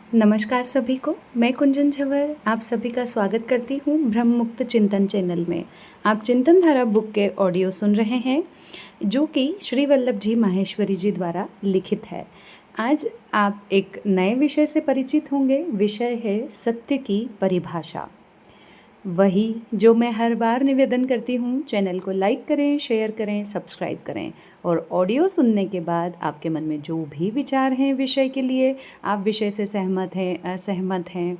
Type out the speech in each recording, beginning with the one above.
नमस्कार सभी को। मैं कुंजन झवर आप सभी का स्वागत करती हूँ ब्रह्म मुक्त चिंतन चैनल में। आप चिंतन धारा बुक के ऑडियो सुन रहे हैं जो कि श्री वल्लभ जी माहेश्वरी जी द्वारा लिखित है। आज आप एक नए विषय से परिचित होंगे। विषय है सत्य की परिभाषा। वही जो मैं हर बार निवेदन करती हूँ, चैनल को लाइक करें, शेयर करें, सब्सक्राइब करें और ऑडियो सुनने के बाद आपके मन में जो भी विचार हैं विषय के लिए, आप विषय से सहमत हैं, असहमत हैं,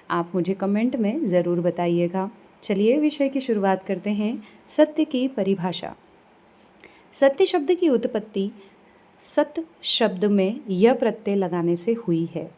आप मुझे कमेंट में ज़रूर बताइएगा। चलिए विषय की शुरुआत करते हैं। सत्य की परिभाषा। सत्य शब्द की उत्पत्ति सत शब्द में य प्रत्यय लगाने से हुई है।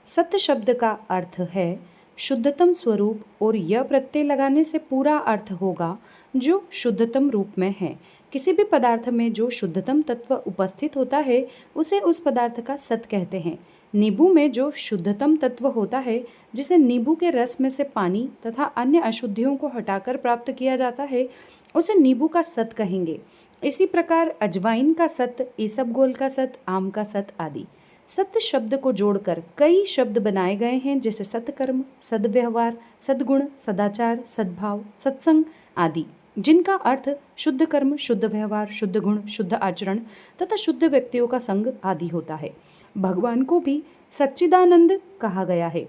सत्य शब्द का अर्थ है शुद्धतम स्वरूप और यह प्रत्यय लगाने से पूरा अर्थ होगा जो शुद्धतम रूप में है। किसी भी पदार्थ में जो शुद्धतम तत्व उपस्थित होता है उसे उस पदार्थ का सत कहते हैं। नींबू में जो शुद्धतम तत्व होता है, जिसे नींबू के रस में से पानी तथा अन्य अशुद्धियों को हटाकर प्राप्त किया जाता है, उसे नींबू का सत कहेंगे। इसी प्रकार अजवाइन का सत, ईसबगोल का सत, आम का सत आदि। सत्य शब्द को जोड़कर कई शब्द बनाए गए हैं, जैसे सत्कर्म, सद्व्यवहार, सद्गुण, सदाचार, सद्भाव, सत्संग आदि, जिनका अर्थ शुद्ध कर्म, शुद्ध व्यवहार, शुद्ध गुण, शुद्ध आचरण तथा शुद्ध व्यक्तियों का संग आदि होता है। भगवान को भी सच्चिदानंद कहा गया है,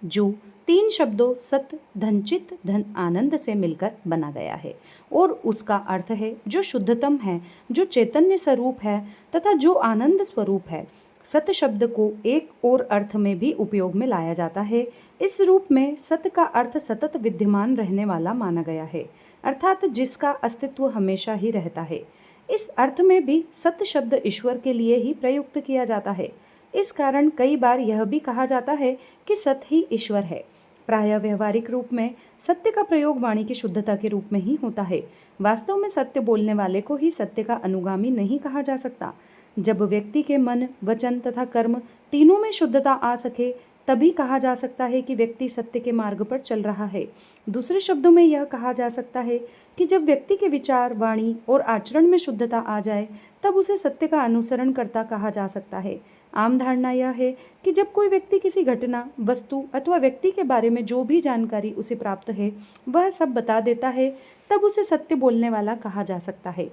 जो तीन शब्दों सत, धन, चित, धन, आनंद से मिलकर बना गया है और उसका अर्थ है जो शुद्धतम है, जो चैतन्य स्वरूप है तथा जो आनंद स्वरूप है। सत्य शब्द को एक और अर्थ में भी उपयोग में लाया जाता है। इस रूप में सत्य का अर्थ सतत विद्यमान रहने वाला माना गया है, अर्थात जिसका अस्तित्व हमेशा ही रहता है। इस अर्थ में भी सत्य शब्द ईश्वर के लिए ही प्रयुक्त किया जाता है। इस कारण कई बार यह भी कहा जाता है कि सत्य ही ईश्वर है। प्रायः व्यवहारिक रूप में सत्य का प्रयोग वाणी की शुद्धता के रूप में ही होता है। वास्तव में सत्य बोलने वाले को ही सत्य का अनुगामी नहीं कहा जा सकता। जब व्यक्ति के मन, वचन तथा कर्म तीनों में शुद्धता आ सके, तभी कहा जा सकता है कि व्यक्ति सत्य के मार्ग पर चल रहा है। दूसरे शब्दों में यह कहा जा सकता है कि जब व्यक्ति के विचार, वाणी और आचरण में शुद्धता आ जाए, तब उसे सत्य का अनुसरण करता कहा जा सकता है। आम धारणा यह है कि जब कोई व्यक्ति किसी घटना, वस्तु अथवा व्यक्ति के बारे में जो भी जानकारी उसे प्राप्त है वह सब बता देता है, तब उसे सत्य बोलने वाला कहा जा सकता है।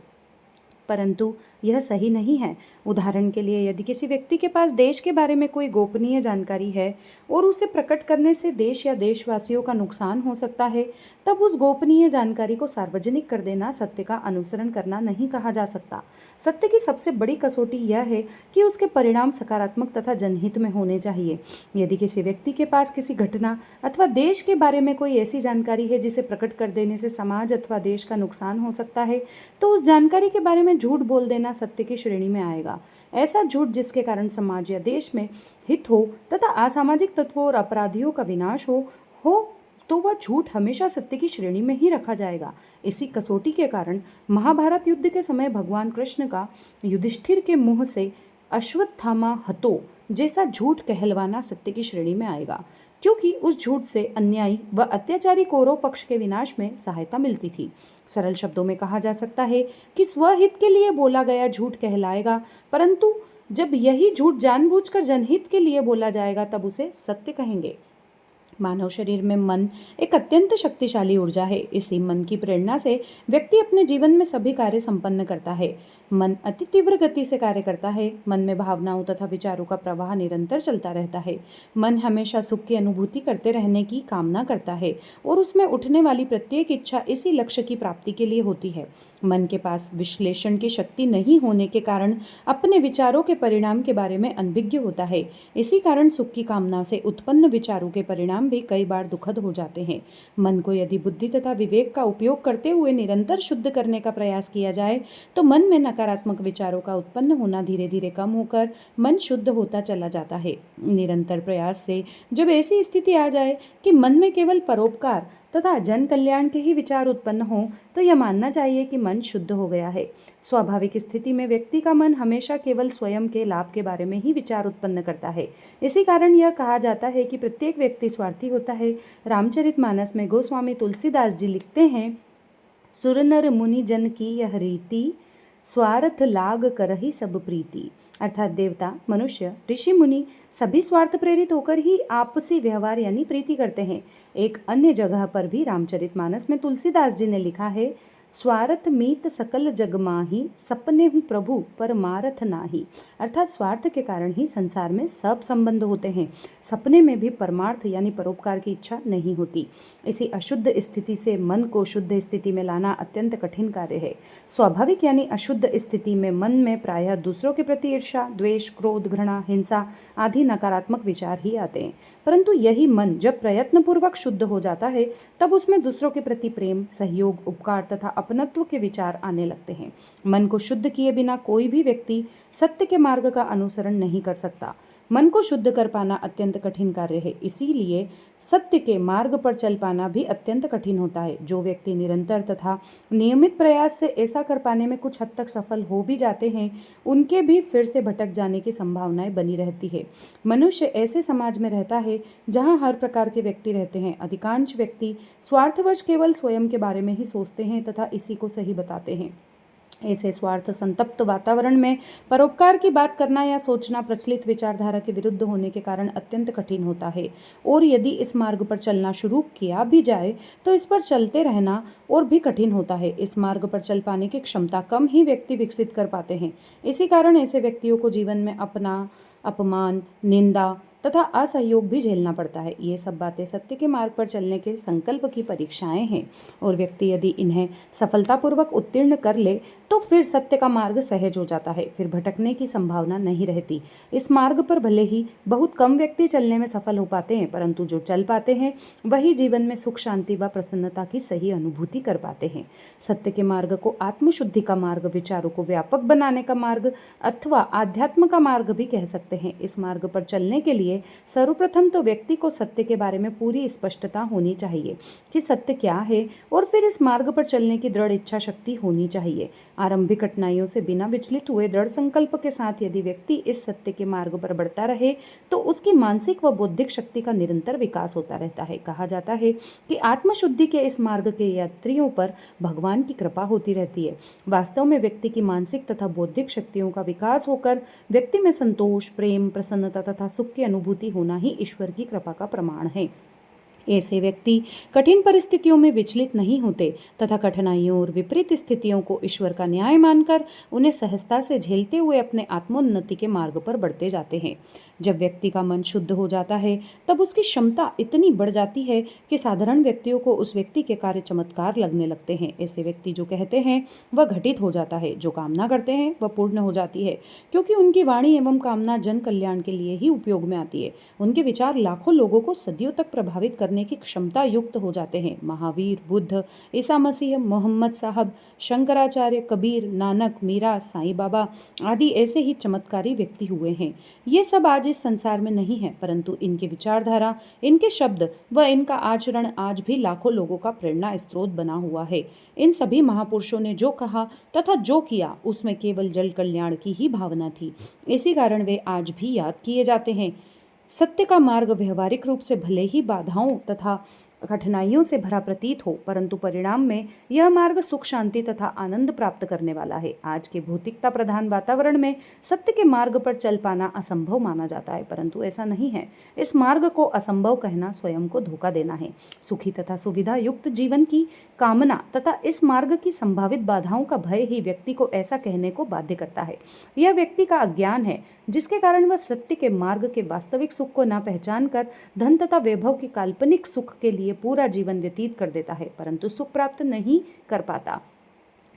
परंतु यह सही नहीं है। उदाहरण के लिए, यदि किसी व्यक्ति के पास देश के बारे में कोई गोपनीय जानकारी है और उसे प्रकट करने से देश या देशवासियों का नुकसान हो सकता है, तब उस गोपनीय जानकारी को सार्वजनिक कर देना सत्य का अनुसरण करना नहीं कहा जा सकता। सत्य की सबसे बड़ी कसौटी यह है कि उसके परिणाम सकारात्मक तथा जनहित में होने चाहिए। यदि किसी व्यक्ति के पास किसी घटना अथवा देश के बारे में कोई ऐसी जानकारी है जिसे प्रकट कर देने से समाज अथवा देश का नुकसान हो सकता है, तो उस जानकारी के बारे में झूठ बोल देना सत्य की श्रेणी में आएगा। ऐसा झूठ जिसके कारण समाज या देश में हित हो तथा असामाजिक तत्वों और अपराधियों का विनाश हो तो वह झूठ हमेशा सत्य की श्रेणी में ही रखा जाएगा। इसी कसौटी के कारण महाभारत युद्ध के समय भगवान कृष्ण का युधिष्ठिर के मुंह से अश्वत्थामा हतो जैसा झूठ कहलवाना सत्य की श्रेणी में आएगा, क्योंकि उस झूठ से अन्यायी व अत्याचारी कौरव पक्ष के विनाश में सहायता मिलती थी। सरल शब्दों में कहा जा सकता है कि स्वहित के लिए बोला गया झूठ कहलाएगा, परंतु जब यही झूठ जानबूझकर जनहित के लिए बोला जाएगा तब उसे सत्य कहेंगे। मानव शरीर में मन एक अत्यंत शक्तिशाली ऊर्जा है। इसी मन की प्रेरणा से व्यक्ति अपने जीवन में सभी कार्य संपन्न करता है। मन अति तीव्र गति से कार्य करता है। मन में भावनाओं तथा विचारों का प्रवाह निरंतर चलता रहता है। मन हमेशा सुख की अनुभूति करते रहने की कामना करता है और उसमें उठने वाली प्रत्येक इच्छा इसी लक्ष्य की प्राप्ति के लिए होती है। मन के पास विश्लेषण की शक्ति नहीं होने के कारण अपने विचारों के परिणाम के बारे में अनभिज्ञ होता है। इसी कारण सुख की कामना से उत्पन्न विचारों के परिणाम भी कई बार दुखद हो जाते हैं। मन को यदि बुद्धि तथा विवेक का उपयोग करते हुए निरंतर शुद्ध करने का प्रयास किया जाए तो मन में नकारात्मक विचारों का उत्पन्न होना धीरे धीरे कम होकर मन शुद्ध होता चला जाता है। निरंतर प्रयास से जब ऐसी स्थिति आ जाए कि मन में केवल परोपकार तथा जन कल्याण के ही विचार उत्पन्न हो, तो यह मानना चाहिए कि मन शुद्ध हो गया है। स्वाभाविक स्थिति में व्यक्ति का मन हमेशा केवल स्वयं के लाभ के बारे में ही विचार उत्पन्न करता है। इसी कारण यह कहा जाता है कि प्रत्येक व्यक्ति स्वार्थी होता है। रामचरितमानस में गोस्वामी तुलसीदास जी लिखते हैं, सुर नर मुनि जन की यह रीति, स्वार्थ लाग करहि सब प्रीति। अर्थात देवता, मनुष्य, ऋषि मुनि सभी स्वार्थ प्रेरित होकर ही आपसी व्यवहार यानी प्रीति करते हैं। एक अन्य जगह पर भी रामचरितमानस में तुलसीदास जी ने लिखा है, स्वार्थ मीत सकल जग माही, सपने हूँ प्रभु परमारथ नाही। अर्थात स्वार्थ के कारण ही संसार में सब संबंध होते हैं, सपने में भी परमार्थ यानी परोपकार की इच्छा नहीं होती। इसी अशुद्ध स्थिति से मन को शुद्ध स्थिति में लाना अत्यंत कठिन कार्य है। स्वाभाविक यानी अशुद्ध स्थिति में मन में प्रायः दूसरों के प्रति ईर्ष्या, द्वेष, क्रोध, घृणा, हिंसा आदि नकारात्मक विचार ही आते हैं। परंतु यही मन जब प्रयत्नपूर्वक शुद्ध हो जाता है तब उसमें दूसरों के प्रति प्रेम, सहयोग, उपकार तथा अपनत्व के विचार आने लगते हैं। मन को शुद्ध किए बिना कोई भी व्यक्ति सत्य के मार्ग का अनुसरण नहीं कर सकता। मन को शुद्ध कर पाना अत्यंत कठिन कार्य है, इसीलिए सत्य के मार्ग पर चल पाना भी अत्यंत कठिन होता है। जो व्यक्ति निरंतर तथा नियमित प्रयास से ऐसा कर पाने में कुछ हद तक सफल हो भी जाते हैं, उनके भी फिर से भटक जाने की संभावनाएं बनी रहती है। मनुष्य ऐसे समाज में रहता है जहां हर प्रकार के व्यक्ति रहते हैं। अधिकांश व्यक्ति स्वार्थवश केवल स्वयं के बारे में ही सोचते हैं तथा इसी को सही बताते हैं। ऐसे स्वार्थ संतप्त वातावरण में परोपकार की बात करना या सोचना प्रचलित विचारधारा के विरुद्ध होने के कारण अत्यंत कठिन होता है। और यदि इस मार्ग पर चलना शुरू किया भी जाए तो इस पर चलते रहना और भी कठिन होता है। इस मार्ग पर चल पाने की क्षमता कम ही व्यक्ति विकसित कर पाते हैं। इसी कारण ऐसे व्यक्तियों को जीवन में अपमान, निंदा तथा असहयोग भी झेलना पड़ता है। ये सब बातें सत्य के मार्ग पर चलने के संकल्प की परीक्षाएं हैं और व्यक्ति यदि इन्हें सफलतापूर्वक उत्तीर्ण कर ले तो फिर सत्य का मार्ग सहज हो जाता है, फिर भटकने की संभावना नहीं रहती। इस मार्ग पर भले ही बहुत कम व्यक्ति चलने में सफल हो पाते हैं, परंतु जो चल पाते हैं वही जीवन में सुख, शांति व प्रसन्नता की सही अनुभूति कर पाते हैं। सत्य के मार्ग को आत्मशुद्धि का मार्ग, विचारों को व्यापक बनाने का मार्ग अथवा आध्यात्म का मार्ग भी कह सकते हैं। इस मार्ग पर चलने के लिए सर्वप्रथम तो व्यक्ति को सत्य के बारे में पूरी स्पष्टता होनी चाहिए कि सत्य क्या है, और फिर इस मार्ग पर चलने की दृढ़ इच्छा शक्ति होनी चाहिए। आरंभिक कठिनाइयों से बिना विचलित हुए दृढ़ संकल्प के साथ यदि व्यक्ति इस सत्य के मार्ग पर बढ़ता रहे तो उसकी मानसिक व बौद्धिक शक्ति का निरंतर विकास होता रहता है। कहा जाता है कि आत्मशुद्धि के इस मार्ग के यात्रियों पर भगवान की कृपा होती रहती है। वास्तव में व्यक्ति की मानसिक तथा बौद्धिक शक्तियों का विकास होकर व्यक्ति में संतोष, प्रेम, प्रसन्नता तथा सुख की अनुभूति होना ही ईश्वर की कृपा का प्रमाण है। ऐसे व्यक्ति कठिन परिस्थितियों में विचलित नहीं होते तथा कठिनाइयों और विपरीत स्थितियों को ईश्वर का न्याय मानकर उन्हें सहजता से झेलते हुए अपने आत्मोन्नति के मार्ग पर बढ़ते जाते हैं। जब व्यक्ति का मन शुद्ध हो जाता है तब उसकी क्षमता इतनी बढ़ जाती है कि साधारण व्यक्तियों को उस व्यक्ति के कार्य चमत्कार लगने लगते हैं। ऐसे व्यक्ति जो कहते हैं वह घटित हो जाता है, जो कामना करते हैं वह पूर्ण हो जाती है, क्योंकि उनकी वाणी एवं कामना जन कल्याण के लिए ही उपयोग में आती है। उनके विचार लाखों लोगों को सदियों तक प्रभावित करने की क्षमता युक्त हो जाते हैं। महावीर, बुद्ध, ईसा मसीह, मोहम्मद साहब, शंकराचार्य, कबीर, नानक, मीरा, साईं बाबा आदि ऐसे ही चमत्कारी व्यक्ति हुए हैं। ये सब आज इस संसार में नहीं है, परंतु इनकी विचारधारा, इनके शब्द व इनका आचरण आज भी लाखों लोगों का प्रेरणा स्रोत बना हुआ है। इन सभी महापुरुषों ने जो कहा तथा जो किया उसमें केवल जल कल्याण की ही भावना थी। इसी कारण वे आज भी याद किए जाते हैं। सत्य का मार्ग व्यवहारिक रूप से भले ही बाधाओं तथा कठिनाइयों से भरा प्रतीत हो, परंतु परिणाम में यह मार्ग सुख, शांति तथा आनंद प्राप्त करने वाला है। आज के भौतिकता प्रधान वातावरण में सत्य के मार्ग पर चल पाना असंभव माना जाता है, परंतु ऐसा नहीं है। इस मार्ग को असंभव कहना स्वयं को धोखा देना है। सुखी तथा सुविधा युक्त जीवन की कामना तथा इस मार्ग की संभावित बाधाओं का भय ही व्यक्ति को ऐसा कहने को बाध्य करता है। यह व्यक्ति का अज्ञान है, जिसके कारण वह सत्य के मार्ग के वास्तविक सुख को न पहचान कर धन तथा वैभव की काल्पनिक सुख के लिए पूरा जीवन व्यतीत कर देता है, परंतु सुख प्राप्त नहीं कर पाता।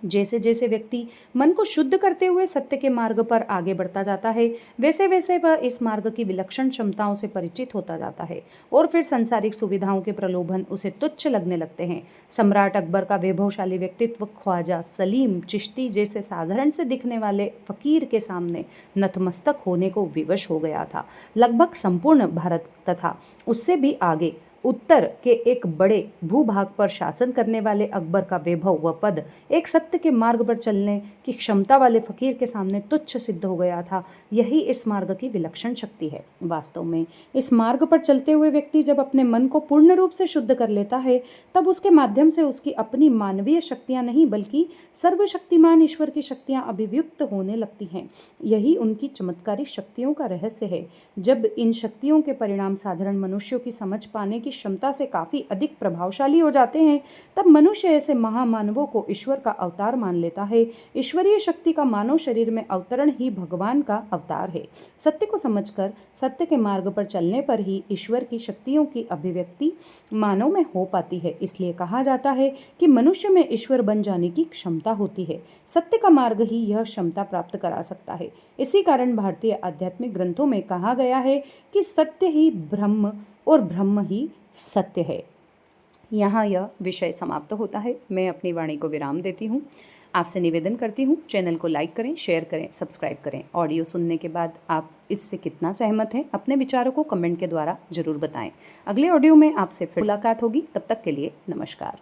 जैसे जैसे व्यक्ति मन को शुद्ध करते हुए सत्य के मार्ग पर आगे बढ़ता जाता है, वैसे वैसे वह इस मार्ग की विलक्षण क्षमताओं से परिचित होता जाता है और फिर सांसारिक सुविधाओं के प्रलोभन उसे तुच्छ लगने लगते हैं। सम्राट अकबर का वैभवशाली व्यक्तित्व ख्वाजा सलीम चिश्ती जैसे साधारण से दिखने वाले फकीर के सामने नतमस्तक होने को विवश हो गया था। लगभग संपूर्ण भारत तथा उससे भी आगे उत्तर के एक बड़े भूभाग पर शासन करने वाले अकबर का वैभव व पद एक सत्य के मार्ग पर चलने की क्षमता वाले फकीर के सामने तुच्छ सिद्ध हो गया था। यही इस मार्ग की विलक्षण शक्ति है। वास्तव में इस मार्ग पर चलते हुए व्यक्ति जब अपने मन को पूर्ण रूप से शुद्ध कर लेता है, तब उसके माध्यम से उसकी अपनी मानवीय शक्तियां नहीं बल्कि सर्वशक्तिमान ईश्वर की शक्तियां अभिव्यक्त होने लगती हैं। यही उनकी चमत्कारी शक्तियों का रहस्य है। जब इन शक्तियों के परिणाम साधारण मनुष्यों की समझ पाने की क्षमता से काफी अधिक प्रभावशाली हो जाते हैं, तब मनुष्य ऐसे महामानवों को ईश्वर का अवतार मान लेता है। ईश्वरीय शक्ति का मानव शरीर में अवतरण ही भगवान का अवतार है। सत्य को समझकर सत्य के मार्ग पर चलने पर ही ईश्वर की शक्तियों की अभिव्यक्ति मानव में हो पाती है। इसलिए कहा जाता है कि मनुष्य में ईश्वर बन जाने की क्षमता होती है। सत्य का मार्ग ही यह क्षमता प्राप्त करा सकता है। इसी कारण भारतीय आध्यात्मिक ग्रंथों में कहा गया है कि सत्य ही ब्रह्म और ब्रह्म ही सत्य है। यहाँ यह विषय समाप्त होता है। मैं अपनी वाणी को विराम देती हूँ। आपसे निवेदन करती हूँ, चैनल को लाइक करें, शेयर करें, सब्सक्राइब करें। ऑडियो सुनने के बाद आप इससे कितना सहमत हैं, अपने विचारों को कमेंट के द्वारा जरूर बताएं। अगले ऑडियो में आपसे फिर मुलाकात होगी। तब तक के लिए नमस्कार।